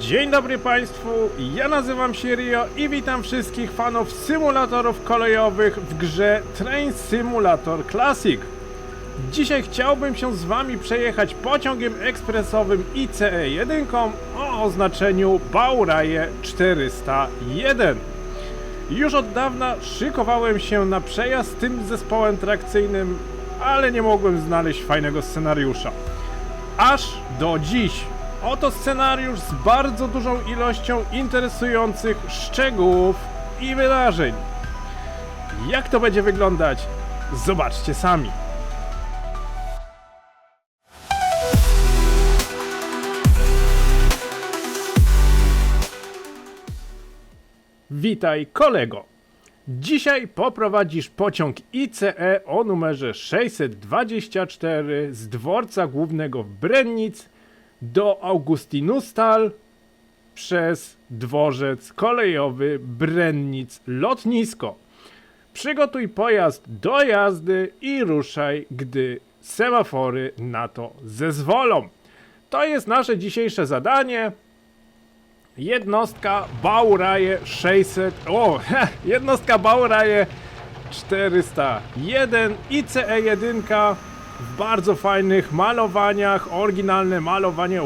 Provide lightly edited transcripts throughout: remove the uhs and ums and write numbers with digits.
Dzień dobry Państwu, ja nazywam się Rio i witam wszystkich fanów symulatorów kolejowych w grze Train Simulator Classic. Dzisiaj chciałbym się z Wami przejechać pociągiem ekspresowym ICE 1 o oznaczeniu Baureihe 401. Już od dawna szykowałem się na przejazd tym zespołem trakcyjnym, ale nie mogłem znaleźć fajnego scenariusza. Aż do dziś. Oto scenariusz z bardzo dużą ilością interesujących szczegółów i wydarzeń. Jak to będzie wyglądać? Zobaczcie sami. Witaj kolego. Dzisiaj poprowadzisz pociąg ICE o numerze 624 z dworca głównego w Brennic do Augustinustal przez dworzec kolejowy Brennic Lotnisko. Przygotuj pojazd do jazdy i ruszaj, gdy semafory na to zezwolą. To jest nasze dzisiejsze zadanie. Jednostka Baureihe 401 ICE 1 w bardzo fajnych malowaniach, oryginalne malowanie.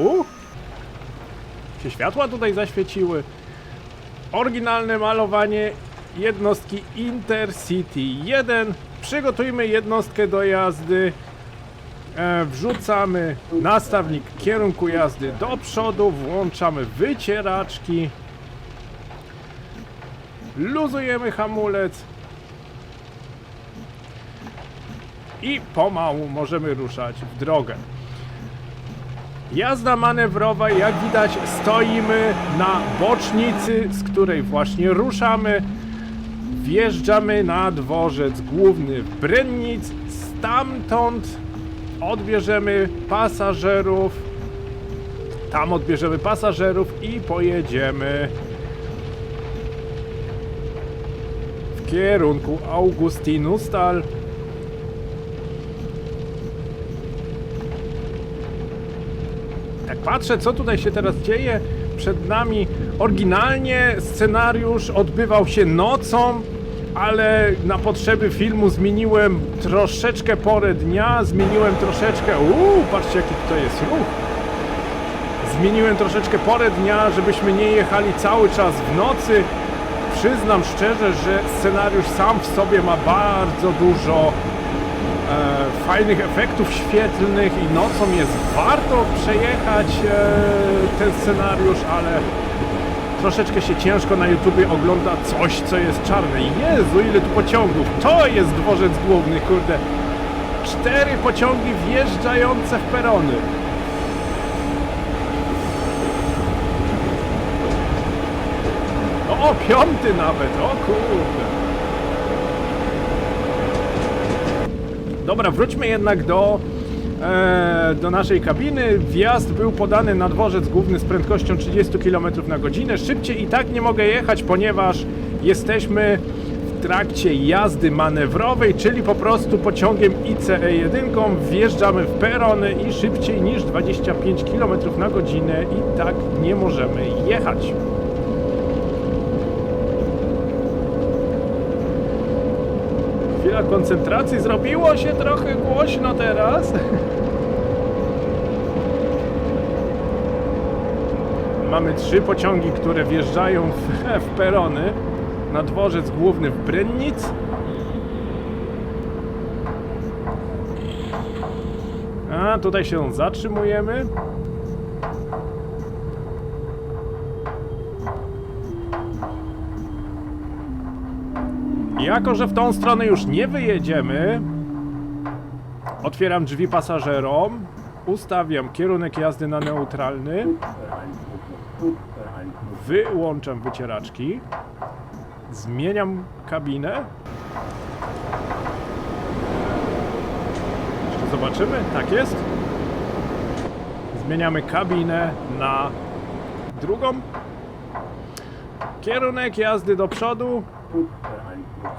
Się światła tutaj zaświeciły. Oryginalne malowanie jednostki Intercity 1. Przygotujmy jednostkę do jazdy. Wrzucamy nastawnik kierunku jazdy do przodu, włączamy wycieraczki, luzujemy hamulec i pomału możemy ruszać w drogę. Jazda manewrowa, jak widać, stoimy na bocznicy, z której właśnie ruszamy. Wjeżdżamy na dworzec główny w Brennic, stamtąd odbierzemy pasażerów, tam odbierzemy pasażerów i pojedziemy w kierunku Augustinustal. Tak patrzę, co tutaj się teraz dzieje przed nami. Oryginalnie scenariusz odbywał się nocą, ale na potrzeby filmu zmieniłem troszeczkę porę dnia, zmieniłem troszeczkę... patrzcie jaki to jest ruch! Zmieniłem troszeczkę porę dnia, żebyśmy nie jechali cały czas w nocy. Przyznam szczerze, że scenariusz sam w sobie ma bardzo dużo fajnych efektów świetlnych i nocą jest warto przejechać ten scenariusz, ale troszeczkę się ciężko na YouTubie ogląda coś, co jest czarne. Jezu, ile tu pociągów! To jest dworzec główny, kurde! 4 pociągi wjeżdżające w perony. O, 5 nawet! O kurde! Dobra, wróćmy jednak do naszej kabiny. Wjazd był podany na dworzec główny z prędkością 30 km na godzinę. Szybciej i tak nie mogę jechać, ponieważ jesteśmy w trakcie jazdy manewrowej, czyli po prostu pociągiem ICE 1 wjeżdżamy w perony i szybciej niż 25 km na godzinę i tak nie możemy jechać. Chwila koncentracji, zrobiło się trochę głośno teraz. Mamy 3 pociągi, które wjeżdżają w perony na dworzec główny w Brennic. A tutaj się zatrzymujemy. Jako że w tą stronę już nie wyjedziemy, otwieram drzwi pasażerom, ustawiam kierunek jazdy na neutralny, wyłączam wycieraczki, zmieniam kabinę. Jeszcze zobaczymy, tak jest. Zmieniamy kabinę na drugą. Kierunek jazdy do przodu.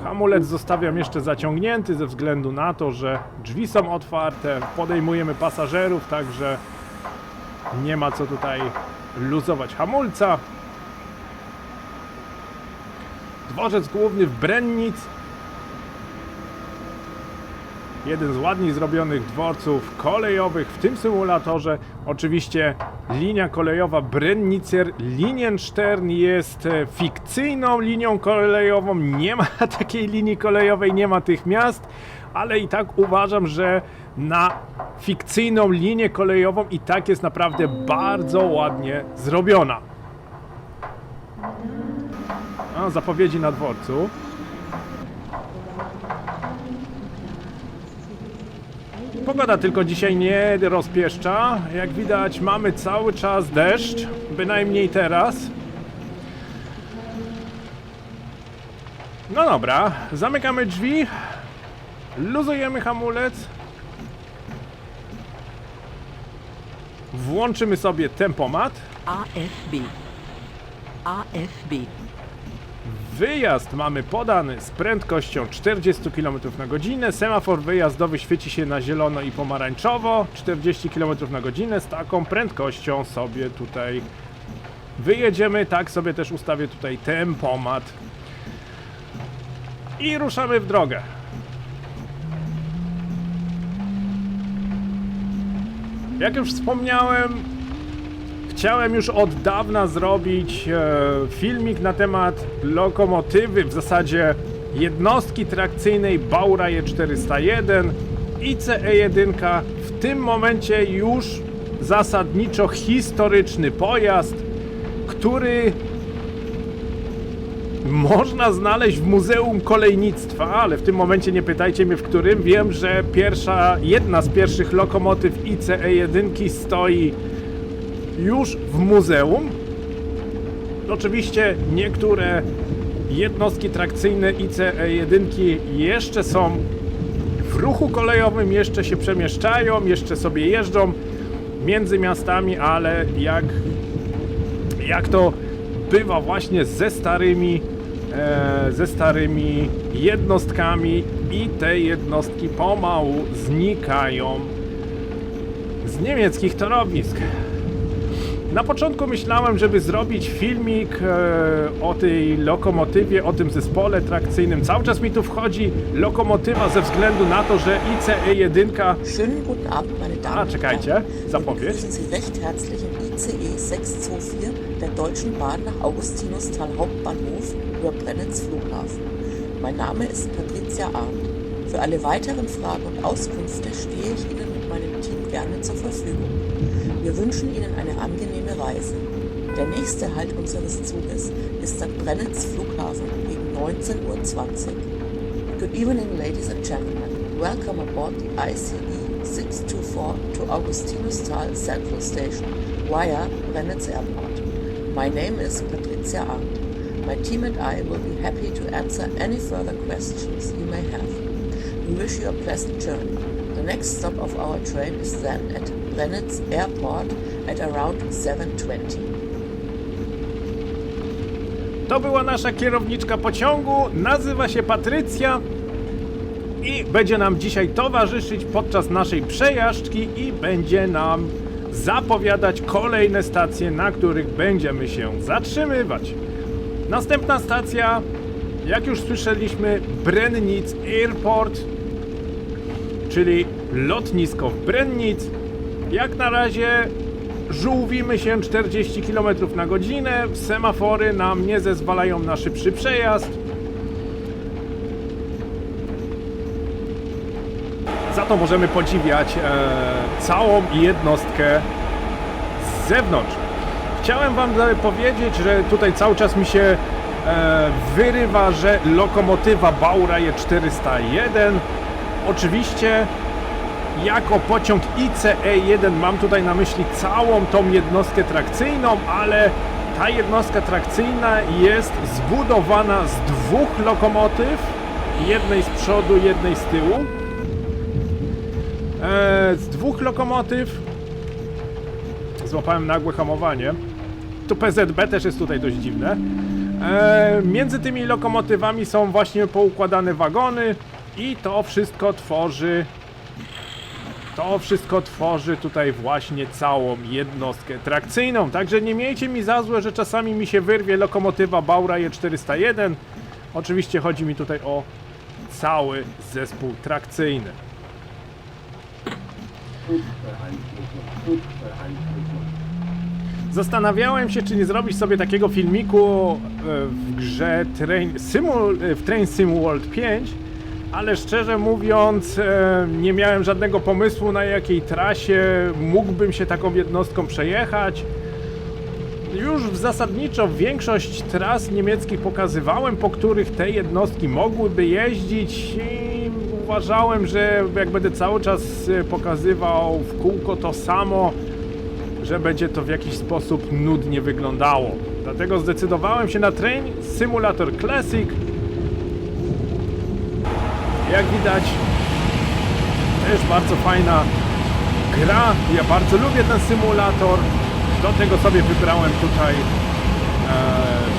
Hamulec zostawiam jeszcze zaciągnięty ze względu na to, że drzwi są otwarte, podejmujemy pasażerów, także Nie ma co tutaj luzować hamulca. Dworzec główny w Brennic. Jeden z ładniej zrobionych dworców kolejowych w tym symulatorze. Oczywiście linia kolejowa Brennicer-Linienstern jest fikcyjną linią kolejową. Nie ma takiej linii kolejowej, nie ma tych miast, ale i tak uważam, że na fikcyjną linię kolejową i tak jest naprawdę bardzo ładnie zrobiona. A, zapowiedzi na dworcu. Pogoda tylko dzisiaj nie rozpieszcza. Jak widać, mamy cały czas deszcz, bynajmniej teraz. No dobra, zamykamy drzwi, luzujemy hamulec, włączymy sobie tempomat. AFB. AFB. Wyjazd mamy podany z prędkością 40 km na godzinę. Semafor wyjazdowy świeci się na zielono i pomarańczowo. 40 km na godzinę. Z taką prędkością sobie tutaj wyjedziemy. Tak sobie też ustawię tutaj tempomat. I ruszamy w drogę. Jak już wspomniałem, chciałem już od dawna zrobić filmik na temat lokomotywy, w zasadzie jednostki trakcyjnej Baureihe 401 ICE-1. W tym momencie już zasadniczo historyczny pojazd, który można znaleźć w Muzeum Kolejnictwa, ale w tym momencie nie pytajcie mnie w którym. Wiem, że jedna z pierwszych lokomotyw ICE-1 stoi już w muzeum. Oczywiście niektóre jednostki trakcyjne ICE-1 jeszcze są w ruchu kolejowym, jeszcze się przemieszczają, jeszcze sobie jeżdżą między miastami, ale jak to bywa właśnie ze starymi jednostkami i te jednostki pomału znikają z niemieckich torowisk. Na początku myślałem, żeby zrobić filmik o tej lokomotywie, o tym zespole trakcyjnym. Cały czas mi tu wchodzi lokomotywa ze względu na to, że ICE-1... Schönen guten Abend, meine Damen und czekajcie, Herren. zapowiedź. Wir begrüßen Sie recht herzlich im ICE 624 der Deutschen Bahn nach Augustinusthal Hauptbahnhof über Brennitz Flughafen. Mein Name ist Patricia Arndt. Für alle weiteren Fragen und Auskünfte stehe ich Ihnen mit meinem Team gerne zur Verfügung. Wir wünschen Ihnen eine angenehme Reise. Der nächste Halt unseres Zuges ist am Brennitz Flughafen gegen 19:20 Uhr. Good evening, ladies and gentlemen. Welcome aboard the ICE 624 to Augustinusthal Central Station via Brennitz Airport. My name is Patricia Arndt. My team and I will be happy to answer any further questions you may have. We wish you a pleasant journey. The next stop of our train is then at Brennitz Airport at around 7:20. To była nasza kierowniczka pociągu, nazywa się Patrycja i będzie nam dzisiaj towarzyszyć podczas naszej przejażdżki i będzie nam zapowiadać kolejne stacje, na których będziemy się zatrzymywać. Następna stacja, jak już słyszeliśmy, Brennic Airport, czyli lotnisko w Brennic. Jak na razie żółwimy się 40 km na godzinę, semafory nam nie zezwalają na szybszy przejazd. Za to możemy podziwiać całą jednostkę z zewnątrz. Chciałem wam powiedzieć, że tutaj cały czas mi się wyrywa, że lokomotywa Baureihe 401. Oczywiście jako pociąg ICE-1 mam tutaj na myśli całą tą jednostkę trakcyjną, ale ta jednostka trakcyjna jest zbudowana z dwóch lokomotyw, jednej z przodu, jednej z tyłu. Z dwóch lokomotyw złapałem nagłe hamowanie. Tu PZB też jest tutaj dość dziwne. Między tymi lokomotywami są właśnie poukładane wagony i to wszystko tworzy To wszystko tworzy tutaj właśnie całą jednostkę trakcyjną. Także nie miejcie mi za złe, że czasami mi się wyrwie lokomotywa Bauer E401. Oczywiście chodzi mi tutaj o cały zespół trakcyjny. Zastanawiałem się, czy nie zrobić sobie takiego filmiku w grze Train Sim World 5, ale szczerze mówiąc nie miałem żadnego pomysłu, na jakiej trasie mógłbym się taką jednostką przejechać. Już zasadniczo większość tras niemieckich pokazywałem, po których te jednostki mogłyby jeździć i uważałem, że jak będę cały czas pokazywał w kółko to samo, że będzie to w jakiś sposób nudnie wyglądało. Dlatego zdecydowałem się na Train Simulator Classic. Jak widać, też bardzo fajna gra. Ja bardzo lubię ten symulator. Do tego sobie wybrałem tutaj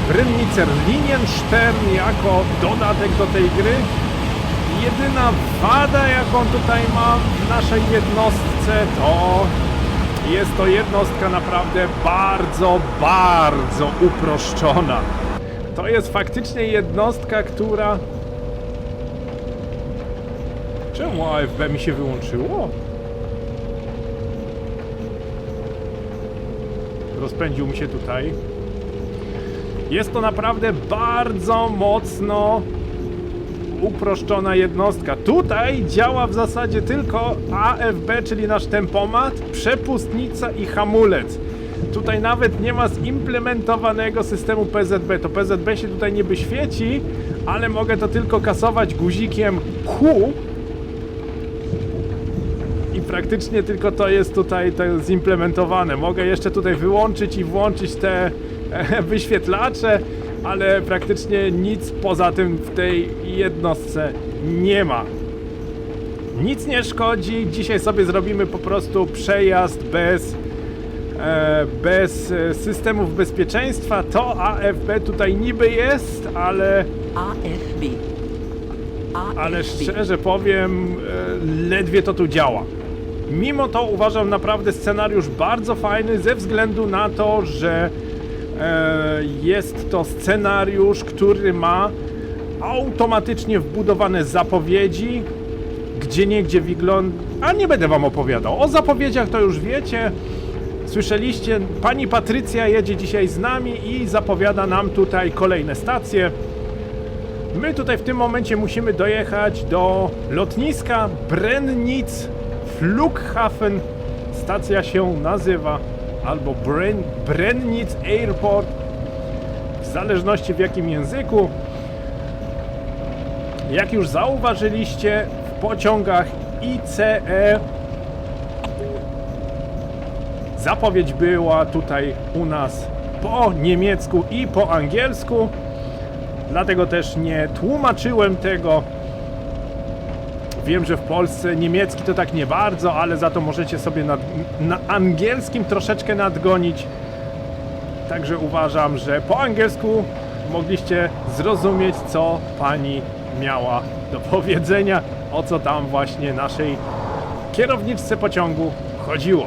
Brennitzer Linienstern jako dodatek do tej gry. Jedyna wada, jaką tutaj mam w naszej jednostce, to jest to jednostka naprawdę bardzo, bardzo uproszczona. To jest faktycznie jednostka, która... Czemu AFB mi się wyłączyło? Rozpędził mi się tutaj. Jest to naprawdę bardzo mocno uproszczona jednostka. Tutaj działa w zasadzie tylko AFB, czyli nasz tempomat, przepustnica i hamulec. Tutaj nawet nie ma zimplementowanego systemu PZB. To PZB się tutaj niby świeci, ale mogę to tylko kasować guzikiem Q. I praktycznie tylko to jest tutaj zimplementowane. Mogę jeszcze tutaj wyłączyć i włączyć te wyświetlacze, ale praktycznie nic poza tym w tej jednostce nie ma. Nic nie szkodzi. Dzisiaj sobie zrobimy po prostu przejazd bez systemów bezpieczeństwa. To AFB tutaj niby jest, ale szczerze powiem, ledwie to tu działa. Mimo to uważam naprawdę scenariusz bardzo fajny ze względu na to, że jest to scenariusz, który ma automatycznie wbudowane zapowiedzi, gdzieniegdzie wygląda... A nie będę wam opowiadał. O zapowiedziach to już wiecie. Słyszeliście, pani Patrycja jedzie dzisiaj z nami i zapowiada nam tutaj kolejne stacje. My tutaj w tym momencie musimy dojechać do lotniska Brennitz Flughafen. Stacja się nazywa albo Brennitz Airport, w zależności w jakim języku. Jak już zauważyliście, w pociągach ICE zapowiedź była tutaj u nas po niemiecku i po angielsku. Dlatego też nie tłumaczyłem tego. Wiem, że w Polsce niemiecki to tak nie bardzo, ale za to możecie sobie na angielskim troszeczkę nadgonić. Także uważam, że po angielsku mogliście zrozumieć, co pani miała do powiedzenia, o co tam właśnie naszej kierowniczce pociągu chodziło.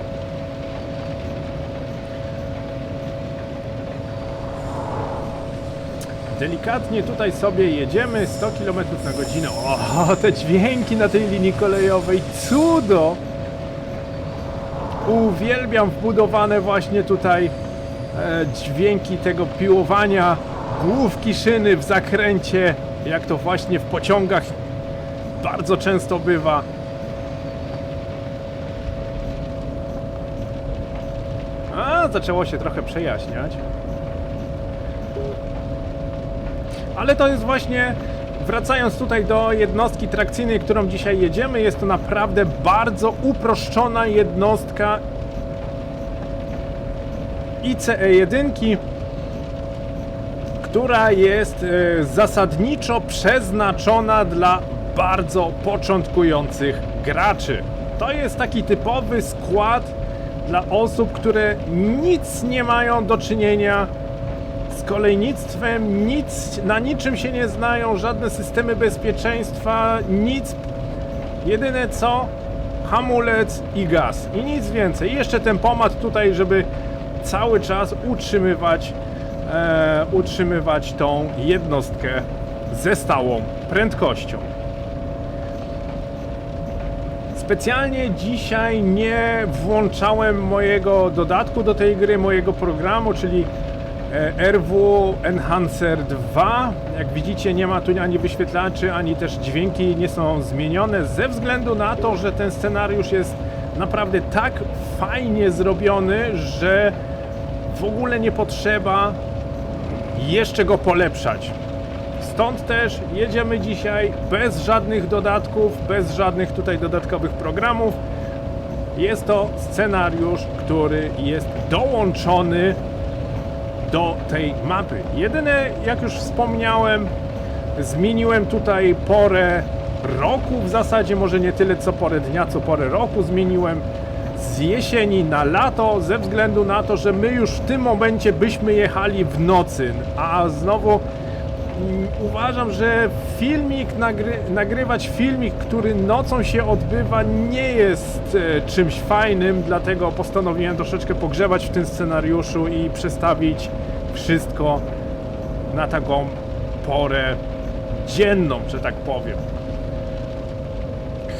Delikatnie tutaj sobie jedziemy 100 km na godzinę. O, te dźwięki na tej linii kolejowej, cudo! Uwielbiam wbudowane właśnie tutaj dźwięki tego piłowania główki szyny w zakręcie, jak to właśnie w pociągach bardzo często bywa. A, zaczęło się trochę przejaśniać. Ale to jest właśnie, wracając tutaj do jednostki trakcyjnej, którą dzisiaj jedziemy, jest to naprawdę bardzo uproszczona jednostka ICE 1, która jest zasadniczo przeznaczona dla bardzo początkujących graczy. To jest taki typowy skład dla osób, które nic nie mają do czynienia z kolejnictwem, na niczym się nie znają, żadne systemy bezpieczeństwa, nic. Jedyne co, hamulec i gaz. I nic więcej. I jeszcze tempomat tutaj, żeby cały czas utrzymywać tą jednostkę ze stałą prędkością. Specjalnie dzisiaj nie włączałem mojego dodatku do tej gry, mojego programu, czyli RW Enhancer 2. Jak widzicie, nie ma tu ani wyświetlaczy, ani też dźwięki nie są zmienione, ze względu na to, że ten scenariusz jest naprawdę tak fajnie zrobiony, że w ogóle nie potrzeba jeszcze go polepszać. Stąd też jedziemy dzisiaj bez żadnych dodatków, bez żadnych tutaj dodatkowych programów. Jest to scenariusz, który jest dołączony do tej mapy. Jedyne, jak już wspomniałem, zmieniłem tutaj porę roku, w zasadzie może nie tyle co porę dnia, co porę roku zmieniłem z jesieni na lato, ze względu na to, że my już w tym momencie byśmy jechali w nocy, a znowu uważam, że nagrywać filmik, który nocą się odbywa, nie jest czymś fajnym, dlatego postanowiłem troszeczkę pogrzebać w tym scenariuszu i przestawić wszystko na taką porę dzienną, że tak powiem.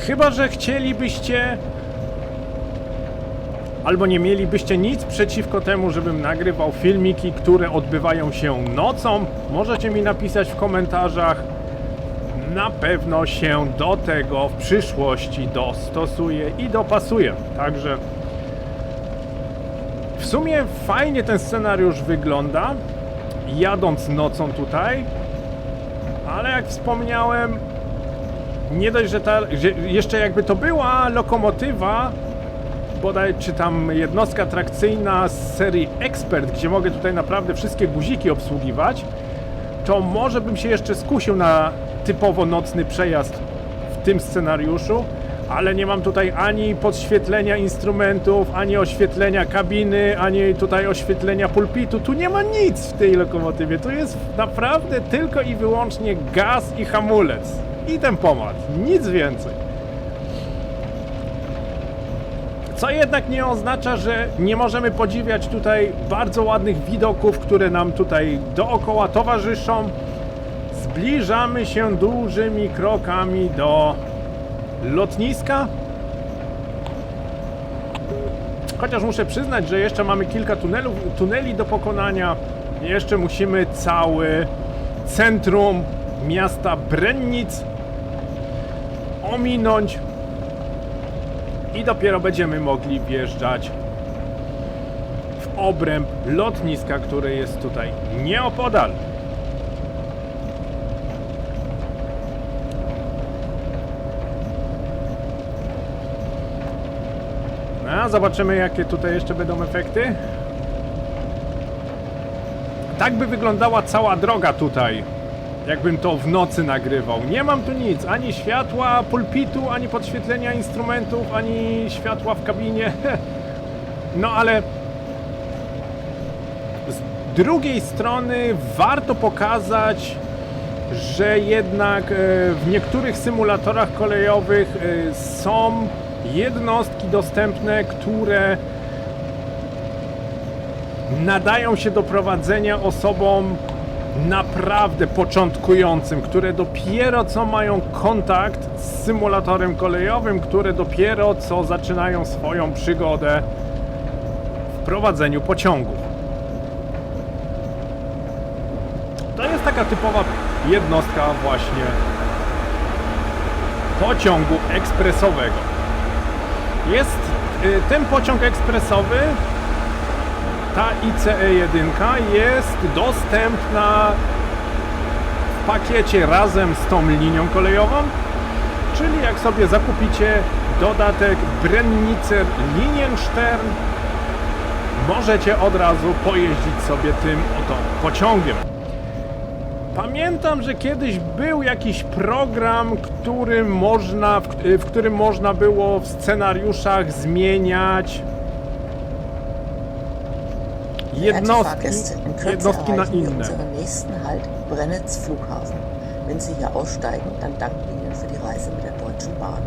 Chyba że chcielibyście albo nie mielibyście nic przeciwko temu, żebym nagrywał filmiki, które odbywają się nocą, możecie mi napisać w komentarzach. Na pewno się do tego w przyszłości dostosuję i dopasuję. Także w sumie fajnie ten scenariusz wygląda, jadąc nocą tutaj, ale jak wspomniałem, nie dość, że jeszcze jakby to była lokomotywa, bodaj czy tam jednostka trakcyjna z serii Expert, gdzie mogę tutaj naprawdę wszystkie guziki obsługiwać, to może bym się jeszcze skusił na typowo nocny przejazd w tym scenariuszu, ale nie mam tutaj ani podświetlenia instrumentów, ani oświetlenia kabiny, ani tutaj oświetlenia pulpitu. Tu nie ma nic w tej lokomotywie. Tu jest naprawdę tylko i wyłącznie gaz i hamulec. I tempomat. Nic więcej. Co jednak nie oznacza, że nie możemy podziwiać tutaj bardzo ładnych widoków, które nam tutaj dookoła towarzyszą. Zbliżamy się dużymi krokami do lotniska. Chociaż muszę przyznać, że jeszcze mamy kilka tuneli do pokonania. Jeszcze musimy całe centrum miasta Brennic ominąć i dopiero będziemy mogli wjeżdżać w obręb lotniska, które jest tutaj nieopodal. A zobaczymy, jakie tutaj jeszcze będą efekty. Tak by wyglądała cała droga tutaj, jakbym to w nocy nagrywał. Nie mam tu nic, ani światła pulpitu, ani podświetlenia instrumentów, ani światła w kabinie. No ale z drugiej strony warto pokazać, że jednak w niektórych symulatorach kolejowych są jednostki dostępne, które nadają się do prowadzenia osobom naprawdę początkującym, które dopiero co mają kontakt z symulatorem kolejowym, które dopiero co zaczynają swoją przygodę w prowadzeniu pociągów. To jest taka typowa jednostka właśnie pociągu ekspresowego. Jest ten pociąg ekspresowy, ta ICE-1 jest dostępna w pakiecie razem z tą linią kolejową, czyli jak sobie zakupicie dodatek Brennicer Linienstern, możecie od razu pojeździć sobie tym oto pociągiem. Pamiętam, że kiedyś był jakiś program, w którym można było w scenariuszach zmieniać jednostki na inne. Unseren nächsten Halt Brennitz Flughafen. Wenn Sie hier aussteigen, dann danken wir Ihnen für die Reise mit der Deutschen Bahn.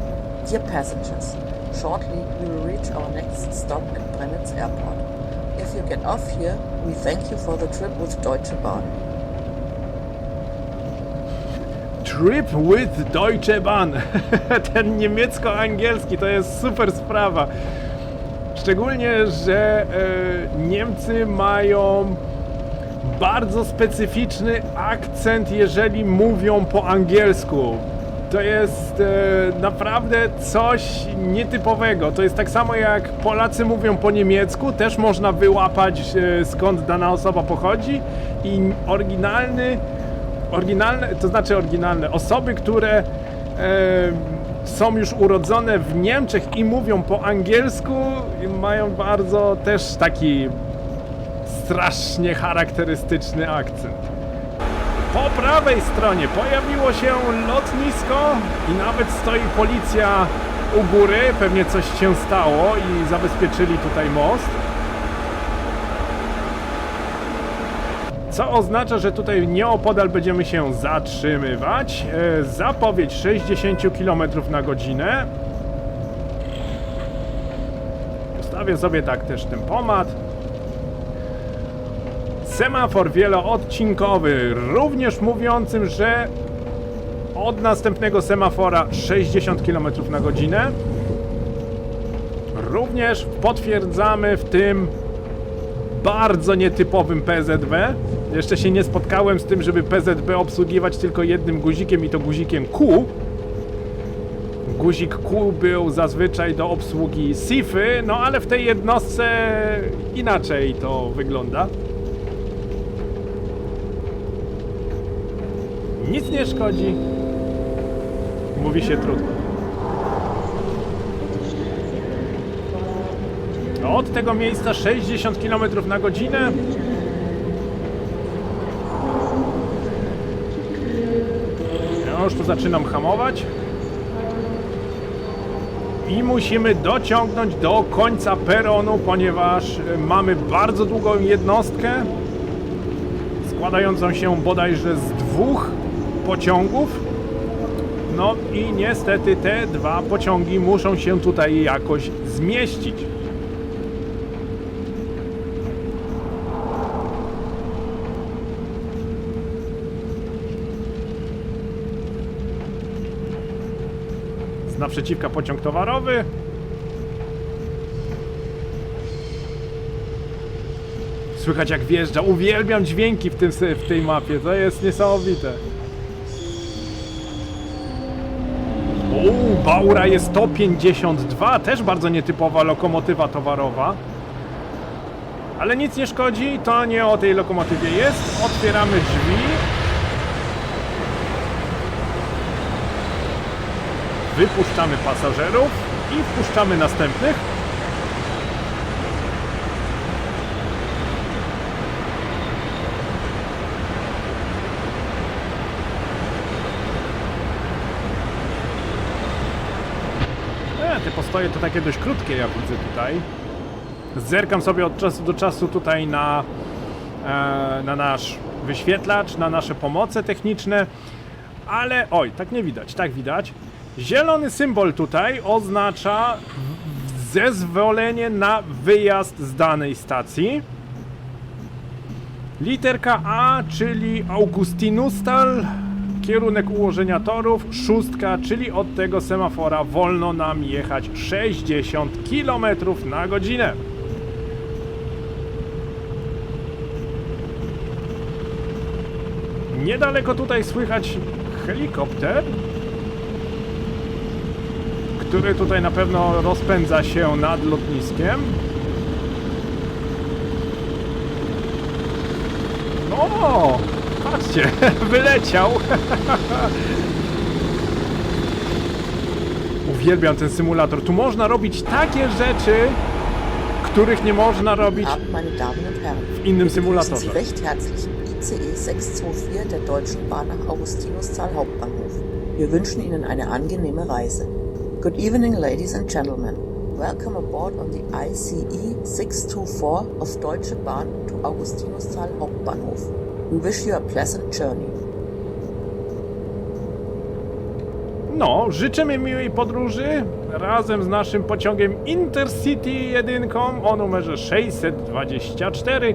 Dear passengers, Shortly, we will reach our next stop at Brennitz Airport. If you get off here, we thank you for the trip with Deutsche Bahn. Trip with Deutsche Bahn. Ten niemiecko-angielski to jest super sprawa. Szczególnie, że Niemcy mają bardzo specyficzny akcent, jeżeli mówią po angielsku. To jest naprawdę coś nietypowego. To jest tak samo jak Polacy mówią po niemiecku, też można wyłapać skąd dana osoba pochodzi i oryginalne osoby, które są już urodzone w Niemczech i mówią po angielsku, mają bardzo też taki strasznie charakterystyczny akcent. Po prawej stronie pojawiło się lotnisko i nawet stoi policja u góry, pewnie coś się stało i zabezpieczyli tutaj most. Co oznacza, że tutaj nieopodal będziemy się zatrzymywać. Zapowiedź 60 km na godzinę. Ustawię sobie tak też tempomat. Semafor wieloodcinkowy, również mówiącym, że od następnego semafora 60 km na godzinę. Również potwierdzamy w tym bardzo nietypowym PZB. Jeszcze się nie spotkałem z tym, żeby PZB obsługiwać tylko jednym guzikiem i to guzikiem Q. Guzik Q był zazwyczaj do obsługi SIFy, no ale w tej jednostce inaczej to wygląda. Nic nie szkodzi. Mówi się trudno. Od tego miejsca 60 km na godzinę. Ja już tu zaczynam hamować. I musimy dociągnąć do końca peronu, ponieważ mamy bardzo długą jednostkę, składającą się bodajże z 2 pociągów. No i niestety te 2 pociągi muszą się tutaj jakoś zmieścić. Z naprzeciwka pociąg towarowy. Słychać jak wjeżdża. Uwielbiam dźwięki w tej mapie. To jest niesamowite. Baura jest 152. Też bardzo nietypowa lokomotywa towarowa. Ale nic nie szkodzi. To nie o tej lokomotywie jest. Otwieramy drzwi. Wypuszczamy pasażerów i wpuszczamy następnych. Te postoje to takie dość krótkie, ja widzę tutaj. Zerkam sobie od czasu do czasu tutaj na nasz wyświetlacz, na nasze pomoce techniczne, ale oj, tak nie widać, tak widać. Zielony symbol tutaj oznacza zezwolenie na wyjazd z danej stacji. Literka A, czyli Augustinustal, kierunek ułożenia torów, 6, czyli od tego semafora wolno nam jechać 60 km na godzinę. Niedaleko tutaj słychać helikopter, który tutaj na pewno rozpędza się nad lotniskiem. O, patrzcie, wyleciał. Uwielbiam ten symulator. Tu można robić takie rzeczy, których nie można robić w innym symulatorze. Recht herzlich ICE 624 der Deutschen Bahn nach Augustinusthal Hauptbahnhof. Wir wünschen Ihnen eine angenehme Reise. Good evening, ladies and gentlemen. Welcome aboard on the ICE 624 of Deutsche Bahn to Augustinusthal Hauptbahnhof. We wish you a pleasant journey. No, życzymy miłej podróży razem z naszym pociągiem Intercity 1 o numerze 624.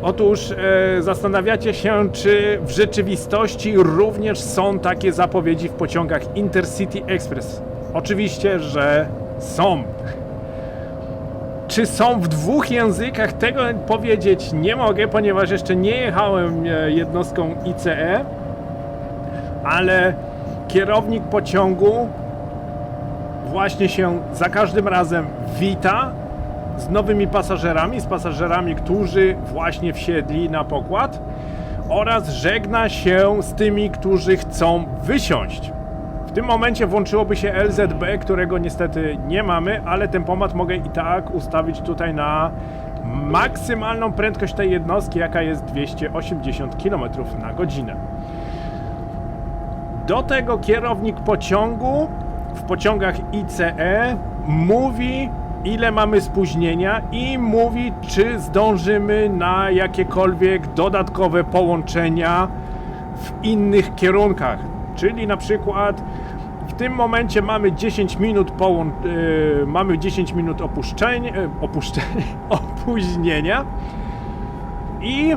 Otóż zastanawiacie się, czy w rzeczywistości również są takie zapowiedzi w pociągach Intercity Express. Oczywiście, że są. Czy są w 2 językach? Tego powiedzieć nie mogę, ponieważ jeszcze nie jechałem jednostką ICE, ale kierownik pociągu właśnie się za każdym razem wita z nowymi pasażerami, z pasażerami, którzy właśnie wsiedli na pokład, oraz żegna się z tymi, którzy chcą wysiąść. W tym momencie włączyłoby się LZB, którego niestety nie mamy, ale tempomat mogę i tak ustawić tutaj na maksymalną prędkość tej jednostki, jaka jest 280 km na godzinę. Do tego kierownik pociągu w pociągach ICE mówi, ile mamy spóźnienia i mówi, czy zdążymy na jakiekolwiek dodatkowe połączenia w innych kierunkach. Czyli na przykład w tym momencie mamy 10 minut opóźnienia i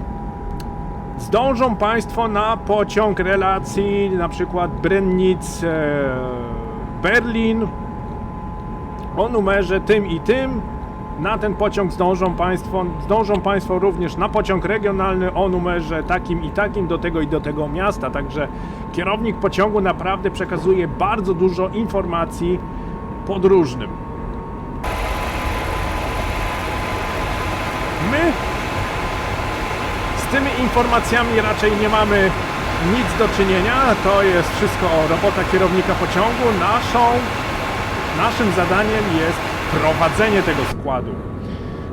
zdążą Państwo na pociąg relacji na przykład Brennitz Berlin o numerze tym i tym. Na ten pociąg zdążą Państwo również na pociąg regionalny o numerze takim i takim do tego i do tego miasta. Także kierownik pociągu naprawdę przekazuje bardzo dużo informacji podróżnym. My z tymi informacjami raczej nie mamy nic do czynienia. To jest wszystko robota kierownika pociągu. Naszym zadaniem jest prowadzenie tego składu.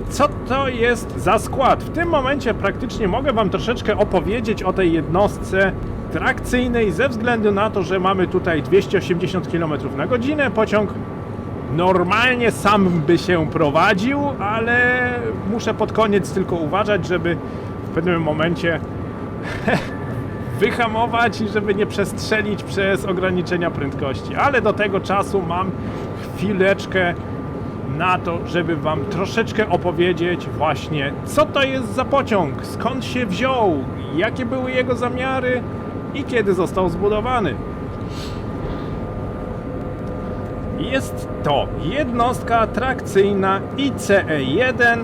Co to jest za skład? W tym momencie praktycznie mogę Wam troszeczkę opowiedzieć o tej jednostce trakcyjnej ze względu na to, że mamy tutaj 280 km na godzinę. Pociąg normalnie sam by się prowadził, ale muszę pod koniec tylko uważać, żeby w pewnym momencie wyhamować i żeby nie przestrzelić przez ograniczenia prędkości. Ale do tego czasu mam chwileczkę na to, żeby Wam troszeczkę opowiedzieć właśnie, co to jest za pociąg, skąd się wziął, jakie były jego zamiary i kiedy został zbudowany. Jest to jednostka trakcyjna ICE-1.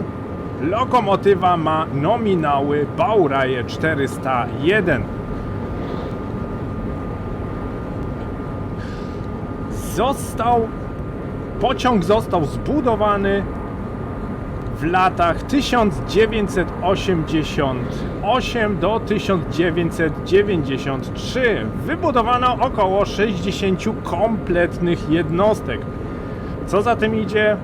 Lokomotywa ma nominały Baureihe 401. Pociąg został zbudowany w latach 1988 do 1993. Wybudowano około 60 kompletnych jednostek. Co za tym idzie?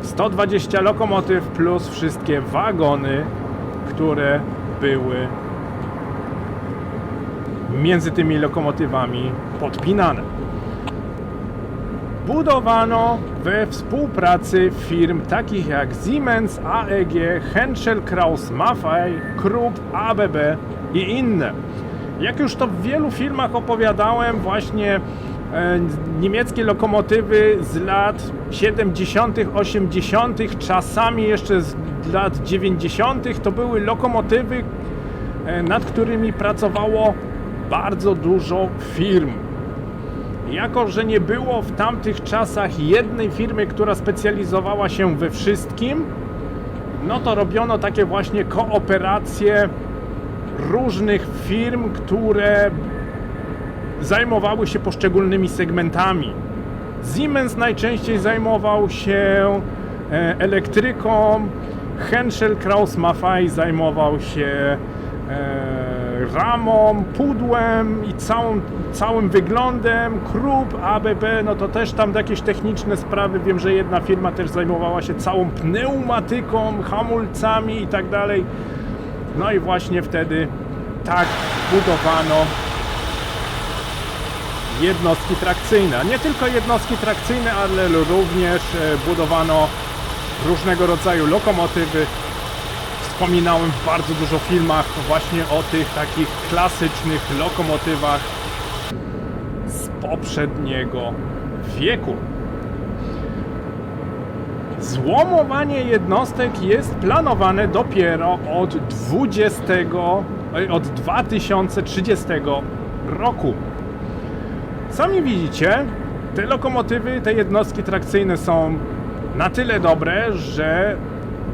120 lokomotyw plus wszystkie wagony, które były między tymi lokomotywami podpinane. Budowano we współpracy firm takich jak Siemens, AEG, Henschel, Krauss, Maffei, Krupp, ABB i inne. Jak już to w wielu filmach opowiadałem, właśnie niemieckie lokomotywy z lat 70., 80., czasami jeszcze z lat 90. to były lokomotywy, nad którymi pracowało bardzo dużo firm. Jako że nie było w tamtych czasach jednej firmy, która specjalizowała się we wszystkim, no to robiono takie właśnie kooperacje różnych firm, które zajmowały się poszczególnymi segmentami. Siemens najczęściej zajmował się elektryką, Henschel, Krauss, Maffei zajmował się ramą, pudłem i całym wyglądem. Krupp, ABB, no to też tam jakieś techniczne sprawy. Wiem, że jedna firma też zajmowała się całą pneumatyką, hamulcami i tak dalej. No i właśnie wtedy tak budowano jednostki trakcyjne. Nie tylko jednostki trakcyjne, ale również budowano różnego rodzaju lokomotywy. Wspominałem w bardzo dużo filmach właśnie o tych takich klasycznych lokomotywach. Z poprzedniego wieku. Złomowanie jednostek jest planowane dopiero od 2030 roku. Sami widzicie, te lokomotywy, te jednostki trakcyjne są na tyle dobre, że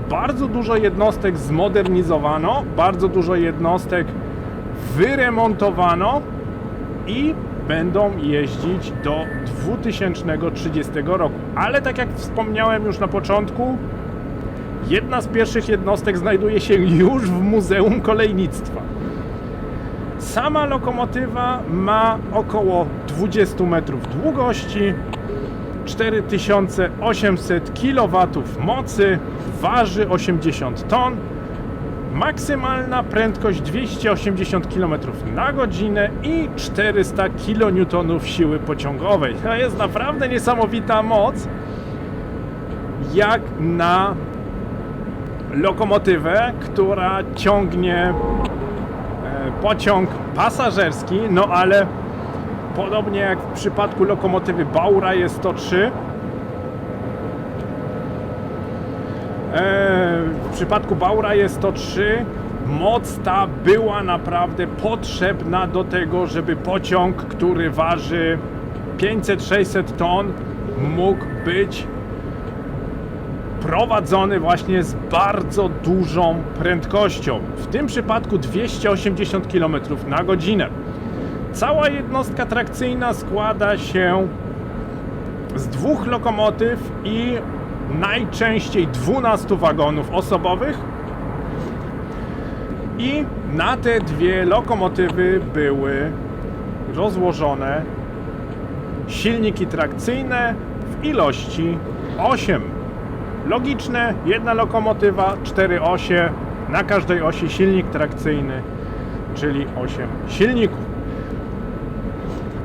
bardzo dużo jednostek zmodernizowano, bardzo dużo jednostek wyremontowano i będą jeździć do 2030 roku. Ale tak jak wspomniałem już na początku, jedna z pierwszych jednostek znajduje się już w Muzeum Kolejnictwa. Sama lokomotywa ma około 20 metrów długości, 4800 kW mocy, waży 80 ton, maksymalna prędkość 280 km na godzinę i 400 kN siły pociągowej. To jest naprawdę niesamowita moc, jak na lokomotywę, która ciągnie pociąg pasażerski, no ale podobnie jak w przypadku lokomotywy Baureihe 103, w przypadku Baureihe 103 moc ta była naprawdę potrzebna do tego, żeby pociąg, który waży 500-600 ton, mógł być prowadzony właśnie z bardzo dużą prędkością. W tym przypadku 280 km na godzinę. Cała jednostka trakcyjna składa się z 2 lokomotyw i najczęściej 12 wagonów osobowych. I na te 2 lokomotywy były rozłożone silniki trakcyjne w ilości 8. Logiczne, jedna lokomotywa, 4 osie, na każdej osi silnik trakcyjny, czyli 8 silników.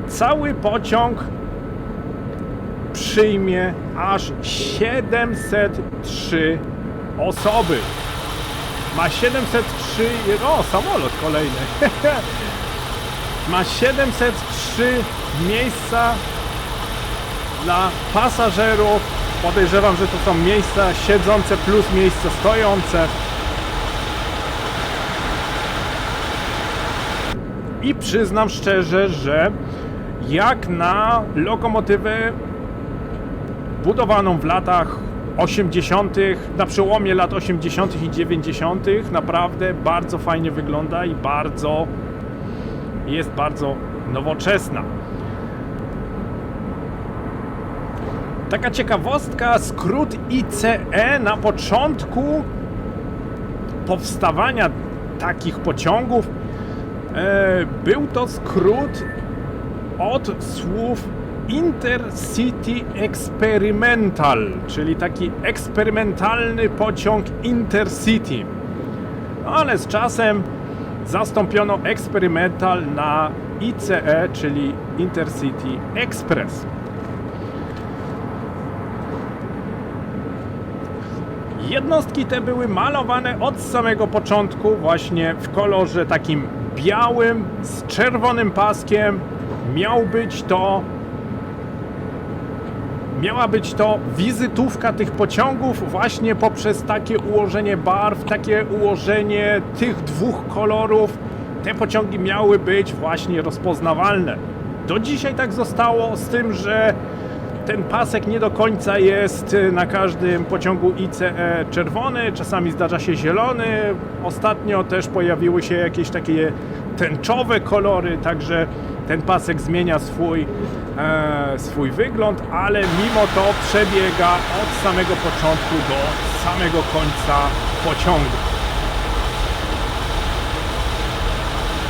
Cały pociąg przyjmie aż 703 osoby. Ma 703... O, samolot kolejny. Ma 703 miejsca dla pasażerów. Podejrzewam, że to są miejsca siedzące plus miejsca stojące. I przyznam szczerze, że jak na lokomotywę budowaną w latach 80., na przełomie lat 80. i 90., naprawdę bardzo fajnie wygląda i jest bardzo nowoczesna. Taka ciekawostka, skrót ICE na początku powstawania takich pociągów był to skrót od słów Intercity Experimental, czyli taki eksperymentalny pociąg Intercity. Ale z czasem zastąpiono Experimental na ICE, czyli Intercity Express. Jednostki te były malowane od samego początku właśnie w kolorze takim białym z czerwonym paskiem. Miała być to wizytówka tych pociągów właśnie poprzez takie ułożenie barw, takie ułożenie tych 2 kolorów. Te pociągi miały być właśnie rozpoznawalne. Do dzisiaj tak zostało, z tym, że ten pasek nie do końca jest na każdym pociągu ICE czerwony, czasami zdarza się zielony. Ostatnio też pojawiły się jakieś takie tęczowe kolory, także ten pasek zmienia swój wygląd, ale mimo to przebiega od samego początku do samego końca pociągu.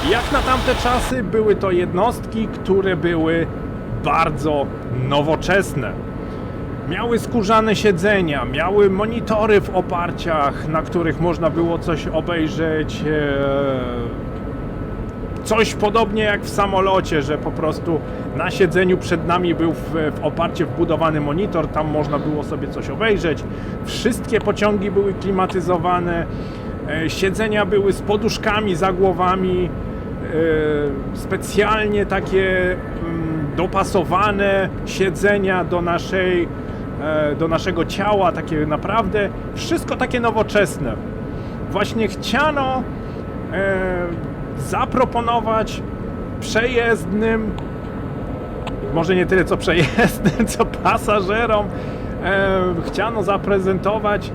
Jak na tamte czasy były to jednostki, które były bardzo nowoczesne. Miały skórzane siedzenia, miały monitory w oparciach, na których można było coś obejrzeć. Coś podobnie jak w samolocie, że po prostu na siedzeniu przed nami był w oparcie wbudowany monitor, tam można było sobie coś obejrzeć. Wszystkie pociągi były klimatyzowane, siedzenia były z poduszkami za głowami, specjalnie takie dopasowane siedzenia do naszego ciała, takie naprawdę wszystko takie nowoczesne. Właśnie chciano zaproponować przejezdnym, może nie tyle co przejezdnym, co pasażerom, chciano zaprezentować,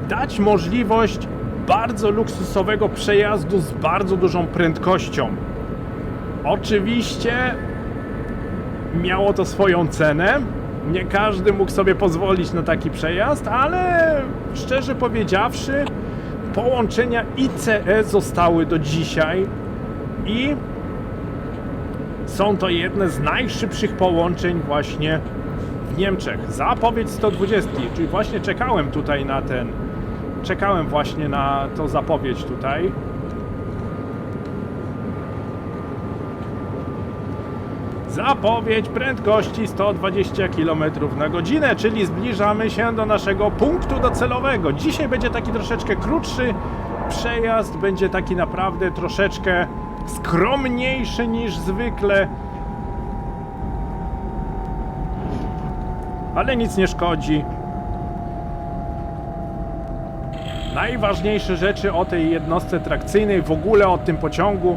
dać możliwość bardzo luksusowego przejazdu z bardzo dużą prędkością. Oczywiście miało to swoją cenę. Nie każdy mógł sobie pozwolić na taki przejazd, ale szczerze powiedziawszy, połączenia ICE zostały do dzisiaj i są to jedne z najszybszych połączeń właśnie w Niemczech. Zapowiedź 120, czyli właśnie czekałem właśnie na tą zapowiedź tutaj. Zapowiedź prędkości 120 km na godzinę, czyli zbliżamy się do naszego punktu docelowego. Dzisiaj będzie taki troszeczkę krótszy przejazd, będzie taki naprawdę troszeczkę skromniejszy niż zwykle. Ale nic nie szkodzi. Najważniejsze rzeczy o tej jednostce trakcyjnej, w ogóle o tym pociągu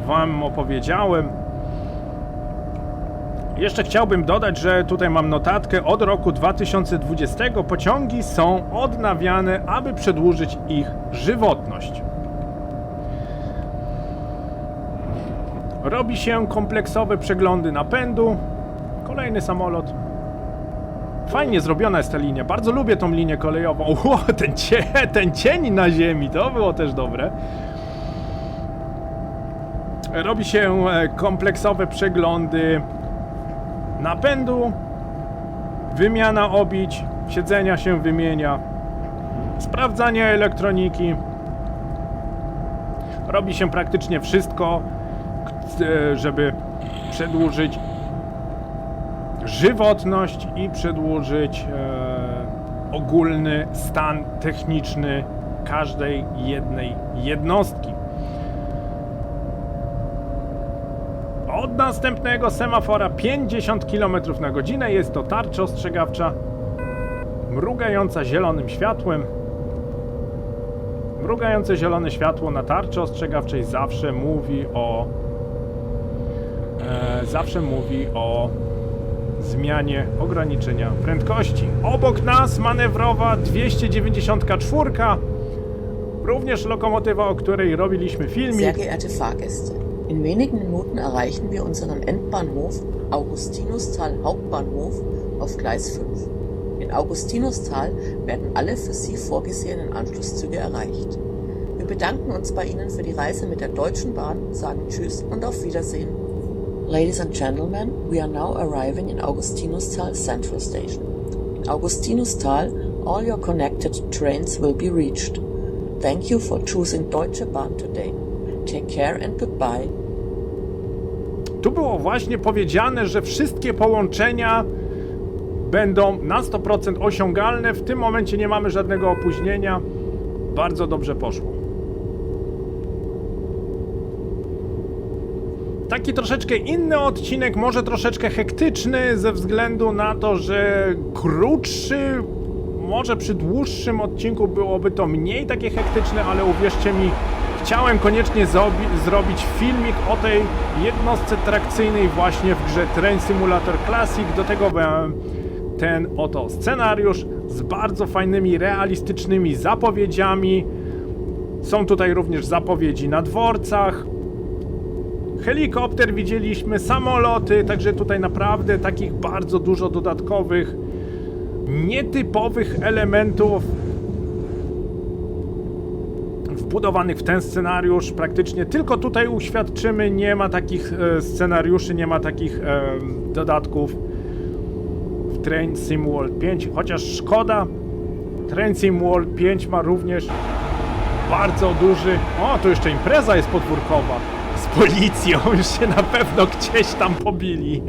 wam opowiedziałem. Jeszcze chciałbym dodać, że tutaj mam notatkę, od roku 2020 pociągi są odnawiane, aby przedłużyć ich żywotność. Robi się kompleksowe przeglądy napędu. Kolejny samolot. Fajnie zrobiona jest ta linia, bardzo lubię tą linię kolejową. Ten cień na ziemi, to było też dobre. Robi się kompleksowe przeglądy napędu, wymiana obić, siedzenia się wymienia, sprawdzanie elektroniki. Robi się praktycznie wszystko, żeby przedłużyć żywotność i przedłużyć ogólny stan techniczny każdej jednej jednostki. Od następnego semafora 50 km na godzinę jest to tarcza ostrzegawcza mrugająca zielonym światłem. Mrugające zielone światło na tarczy ostrzegawczej zawsze mówi o zmianie ograniczenia prędkości. Obok nas manewrowa 294, również lokomotywa, o której robiliśmy filmik. Sehr geehrte Fahrgäste, in wenigen Minuten erreichen wir unseren Endbahnhof Augustinusthal Hauptbahnhof auf Gleis 5. In Augustinusthal werden alle für Sie vorgesehenen Anschlusszüge erreicht. Wir bedanken uns bei Ihnen für die Reise mit der Deutschen Bahn, sagen Tschüss und auf Wiedersehen. Ladies and gentlemen, we are now arriving in Augustinusthal Central Station. In Augustinusthal, all your connected trains will be reached. Thank you for choosing Deutsche Bahn today. Take care and goodbye. Tu było właśnie powiedziane, że wszystkie połączenia będą na 100% osiągalne. W tym momencie nie mamy żadnego opóźnienia. Bardzo dobrze poszło. Taki troszeczkę inny odcinek, może troszeczkę hektyczny, ze względu na to, że krótszy, może przy dłuższym odcinku byłoby to mniej takie hektyczne, ale uwierzcie mi, chciałem koniecznie zrobić filmik o tej jednostce trakcyjnej właśnie w grze Train Simulator Classic. Do tego ten oto scenariusz z bardzo fajnymi, realistycznymi zapowiedziami. Są tutaj również zapowiedzi na dworcach. Helikopter widzieliśmy, samoloty, także tutaj naprawdę takich bardzo dużo dodatkowych, nietypowych elementów wbudowanych w ten scenariusz. Praktycznie tylko tutaj uświadczymy, nie ma takich scenariuszy, nie ma takich dodatków w Train Sim World 5, chociaż szkoda. Train Sim World 5 ma również bardzo duży... O, tu jeszcze impreza jest podwórkowa. Z policją, już się na pewno gdzieś tam pobili.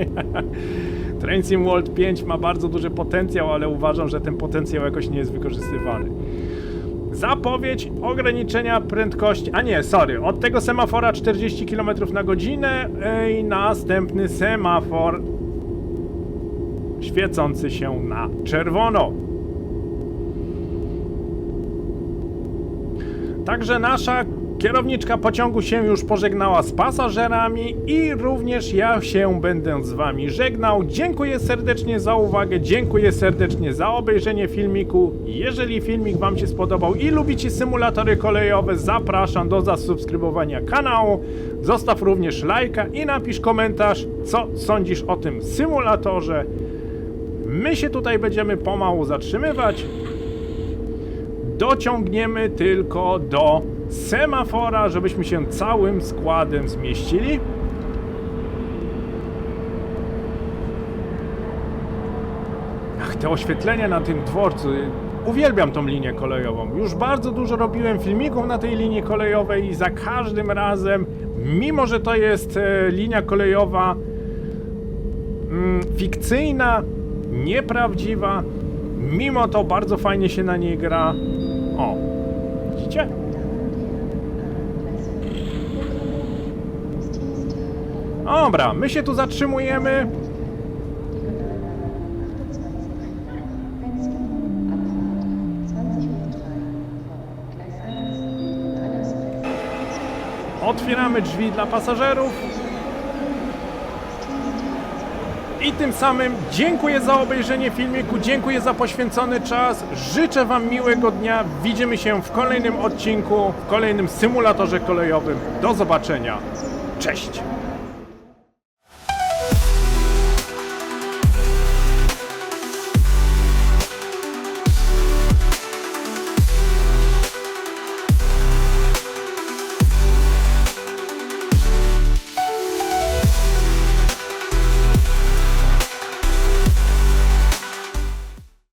Train Sim World 5 ma bardzo duży potencjał, ale uważam, że ten potencjał jakoś nie jest wykorzystywany. zapowiedź ograniczenia prędkości, a nie, sorry, od tego semafora 40 km na godzinę i następny semafor świecący się na czerwono. Także nasza kierowniczka pociągu się już pożegnała z pasażerami i również ja się będę z wami żegnał. Dziękuję serdecznie za uwagę, dziękuję serdecznie za obejrzenie filmiku. Jeżeli filmik wam się spodobał i lubicie symulatory kolejowe, zapraszam do zasubskrybowania kanału. Zostaw również lajka i napisz komentarz, co sądzisz o tym symulatorze. My się tutaj będziemy pomału zatrzymywać. Dociągniemy tylko do semafora, żebyśmy się całym składem zmieścili. Ach, te oświetlenia na tym dworcu. Uwielbiam tą linię kolejową. Już bardzo dużo robiłem filmików na tej linii kolejowej i za każdym razem, mimo że to jest linia kolejowa fikcyjna, nieprawdziwa, mimo to bardzo fajnie się na niej gra. O, widzicie? Dobra, my się tu zatrzymujemy. Otwieramy drzwi dla pasażerów. I tym samym dziękuję za obejrzenie filmiku, dziękuję za poświęcony czas, życzę wam miłego dnia, widzimy się w kolejnym odcinku, w kolejnym symulatorze kolejowym. Do zobaczenia, cześć!